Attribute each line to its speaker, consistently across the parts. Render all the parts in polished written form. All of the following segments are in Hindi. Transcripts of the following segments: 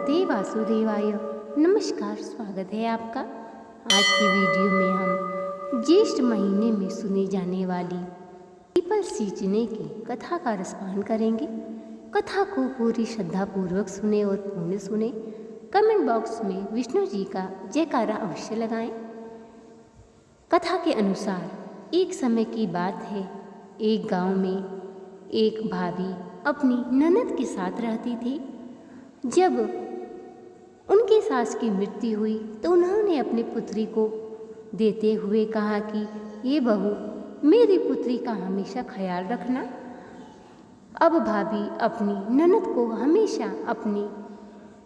Speaker 1: नमस्ते वासुदेवाय। नमस्कार, स्वागत है आपका। आज की वीडियो में हम ज्येष्ठ महीने में सुनी जाने वाली पीपल सींचने की कथा का रसपान करेंगे। कथा को पूरी श्रद्धापूर्वक सुने और पूर्ण सुने। कमेंट बॉक्स में विष्णु जी का जयकारा अवश्य लगाएं। कथा के अनुसार एक समय की बात है, एक गांव में एक भाभी अपनी ननद के साथ रहती थी। जब उनकी सास की मृत्यु हुई तो उन्होंने अपनी पुत्री को देते हुए कहा कि ये बहू, मेरी पुत्री का हमेशा ख्याल रखना। अब भाभी अपनी ननद को हमेशा अपनी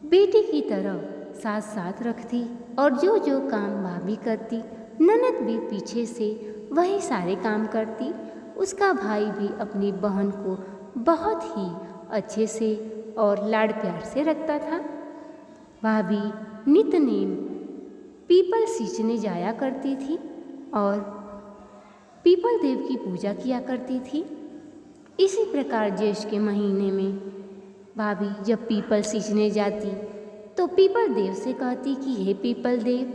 Speaker 1: बेटी की तरह साथ साथ रखती और जो जो काम भाभी करती, ननद भी पीछे से वही सारे काम करती। उसका भाई भी अपनी बहन को बहुत ही अच्छे से और लाड़ प्यार से रखता था। भाभी नित नेम पीपल सींचने जाया करती थी और पीपल देव की पूजा किया करती थी। इसी प्रकार ज्येष्ठ के महीने में भाभी जब पीपल सींचने जाती तो पीपल देव से कहती कि हे पीपल देव,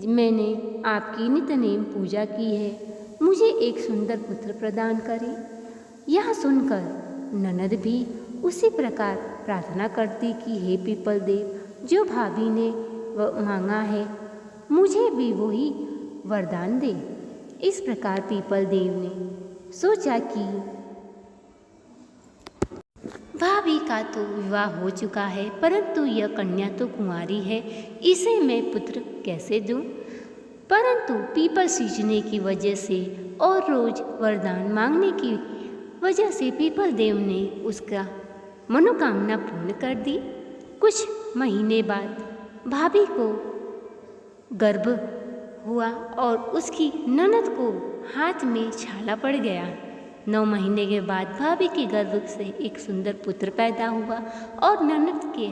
Speaker 1: मैंने आपकी नित नेम पूजा की है, मुझे एक सुंदर पुत्र प्रदान करें। यह सुनकर ननद भी उसी प्रकार प्रार्थना करती कि हे पीपल देव, जो भाभी ने मांगा है मुझे भी वही वरदान दे। इस प्रकार पीपल देव ने सोचा कि भाभी का तो विवाह हो चुका है, परंतु यह कन्या तो कुंवारी है, इसे मैं पुत्र कैसे दूं? परंतु पीपल सींचने की वजह से और रोज वरदान मांगने की वजह से पीपल देव ने उसका मनोकामना पूर्ण कर दी। कुछ महीने बाद भाभी को गर्भ हुआ और उसकी ननद को हाथ में छाला पड़ गया। 9 महीने के बाद भाभी के गर्भ से एक सुंदर पुत्र पैदा हुआ और ननद के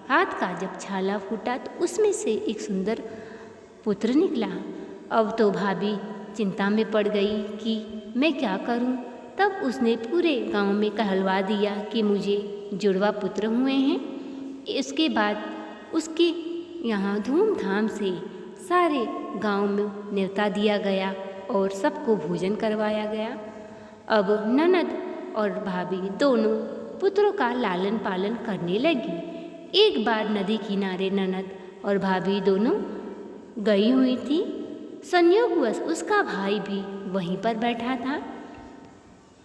Speaker 1: हाथ का जब छाला फूटा तो उसमें से एक सुंदर पुत्र निकला। अब तो भाभी चिंता में पड़ गई कि मैं क्या करूं। तब उसने पूरे गांव में कहलवा दिया कि मुझे जुड़वा पुत्र हुए हैं। इसके बाद उसके यहाँ धूमधाम से सारे गांव में न्योता दिया गया और सबको भोजन करवाया गया। अब ननद और भाभी दोनों पुत्रों का लालन पालन करने लगी। एक बार नदी किनारे ननद और भाभी दोनों गई हुई थी। संयोगवश उसका भाई भी वहीं पर बैठा था।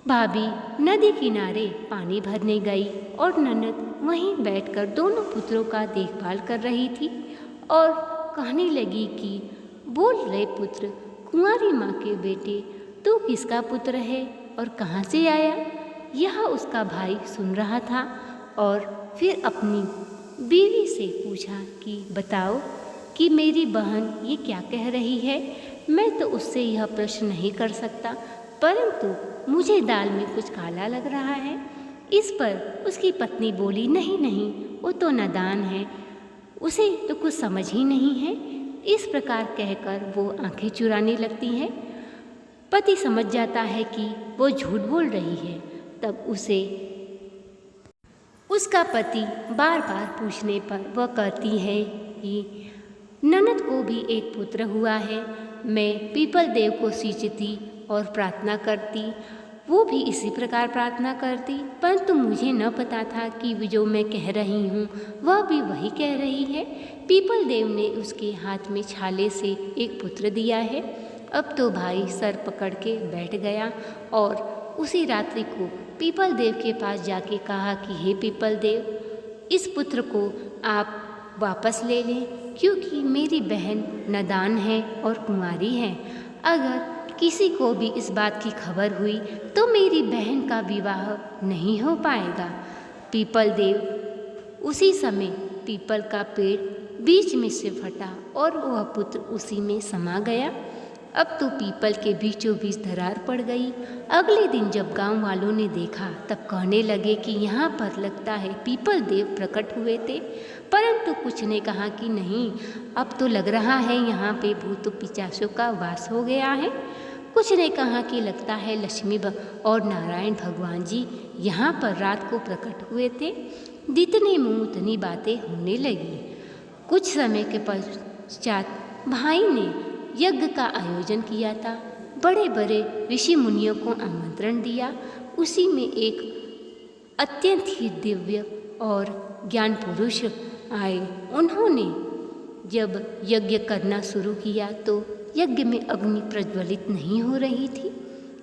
Speaker 1: भाभी नदी किनारे पानी भरने गई और ननद वहीं बैठकर दोनों पुत्रों का देखभाल कर रही थी और कहने लगी कि बोल रहे पुत्र, कुंवारी माँ के बेटे, तू किसका पुत्र है और कहाँ से आया? यह उसका भाई सुन रहा था और फिर अपनी बीवी से पूछा कि बताओ कि मेरी बहन ये क्या कह रही है। मैं तो उससे यह प्रश्न नहीं कर सकता, परंतु मुझे दाल में कुछ काला लग रहा है। इस पर उसकी पत्नी बोली, नहीं नहीं, वो तो नादान है, उसे तो कुछ समझ ही नहीं है। इस प्रकार कहकर वो आंखें चुराने लगती है। पति समझ जाता है कि वो झूठ बोल रही है। तब उसे उसका पति बार बार पूछने पर वह कहती है कि ननद को भी एक पुत्र हुआ है। मैं पीपल देव को सींचती और प्रार्थना करती, वो भी इसी प्रकार प्रार्थना करती, परंतु मुझे न पता था कि जो मैं कह रही हूँ वह भी वही कह रही है। पीपल देव ने उसके हाथ में छाले से एक पुत्र दिया है। अब तो भाई सर पकड़ के बैठ गया और उसी रात्रि को पीपल देव के पास जाके कहा कि हे पीपल देव, इस पुत्र को आप वापस ले लें, क्योंकि मेरी बहन नादान है और कुंवारी है। अगर किसी को भी इस बात की खबर हुई तो मेरी बहन का विवाह नहीं हो पाएगा। पीपल देव उसी समय पीपल का पेड़ बीच में से फटा और वह पुत्र उसी में समा गया। अब तो पीपल के बीचों बीच दरार पड़ गई। अगले दिन जब गांव वालों ने देखा तब कहने लगे कि यहाँ पर लगता है पीपल देव प्रकट हुए थे, परंतु कुछ ने कहा कि नहीं, अब तो लग रहा है यहाँ पे भूत पिशाचों का वास हो गया है। कुछ ने कहा कि लगता है लक्ष्मी और नारायण भगवान जी यहाँ पर रात को प्रकट हुए थे। जितने मुंह उतनी बातें होने लगी। कुछ समय के पश्चात भाई ने यज्ञ का आयोजन किया था। बड़े बड़े ऋषि मुनियों को आमंत्रण दिया। उसी में एक अत्यंत ही दिव्य और ज्ञान पुरुष आए। उन्होंने जब यज्ञ करना शुरू किया तो यज्ञ में अग्नि प्रज्वलित नहीं हो रही थी।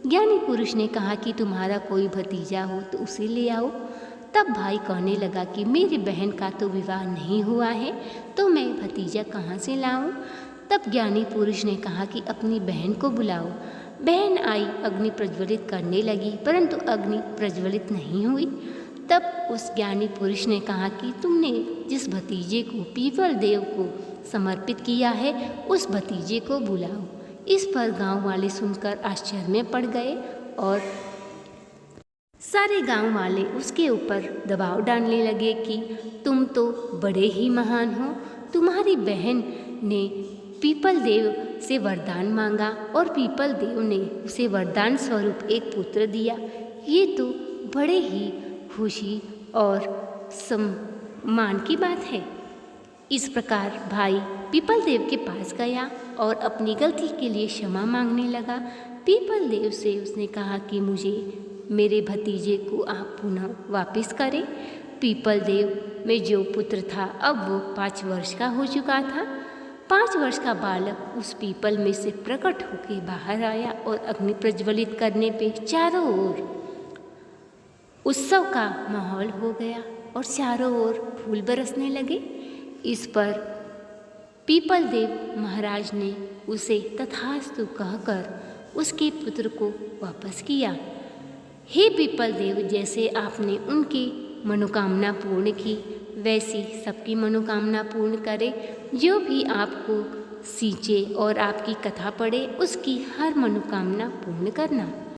Speaker 1: ज्ञानी पुरुष ने कहा कि तुम्हारा कोई भतीजा हो तो उसे ले आओ। तब भाई कहने लगा कि मेरी बहन का तो विवाह नहीं हुआ है, तो मैं भतीजा कहाँ से लाऊं? तब ज्ञानी पुरुष ने कहा कि अपनी बहन को बुलाओ। बहन आई, अग्नि प्रज्वलित करने लगी, परंतु अग्नि प्रज्वलित नहीं हुई। तब उस ज्ञानी पुरुष ने कहा कि तुमने जिस भतीजे को पीपल देव को समर्पित किया है, उस भतीजे को बुलाओ। इस पर गांव वाले सुनकर आश्चर्य में पड़ गए और सारे गांव वाले उसके ऊपर दबाव डालने लगे कि तुम तो बड़े ही महान हो। तुम्हारी बहन ने पीपल देव से वरदान मांगा और पीपल देव ने उसे वरदान स्वरूप एक पुत्र दिया। ये तो बड़े ही खुशी और सम्मान की बात है। इस प्रकार भाई पीपल देव के पास गया और अपनी गलती के लिए क्षमा मांगने लगा। पीपल देव से उसने कहा कि मुझे मेरे भतीजे को आप पुनः वापस करें। पीपल देव में जो पुत्र था अब वो 5 वर्ष का हो चुका था। 5 वर्ष का बालक उस पीपल में से प्रकट होकर बाहर आया और अग्नि प्रज्वलित करने पे चारों ओर उत्सव का माहौल हो गया और चारों ओर फूल बरसने लगे। इस पर पीपल देव महाराज ने उसे तथास्तु कहकर उसके पुत्र को वापस किया। हे पीपल देव, जैसे आपने उनकी मनोकामना पूर्ण की, वैसी सबकी मनोकामना पूर्ण करे। जो भी आपको सींचे और आपकी कथा पढ़े, उसकी हर मनोकामना पूर्ण करना।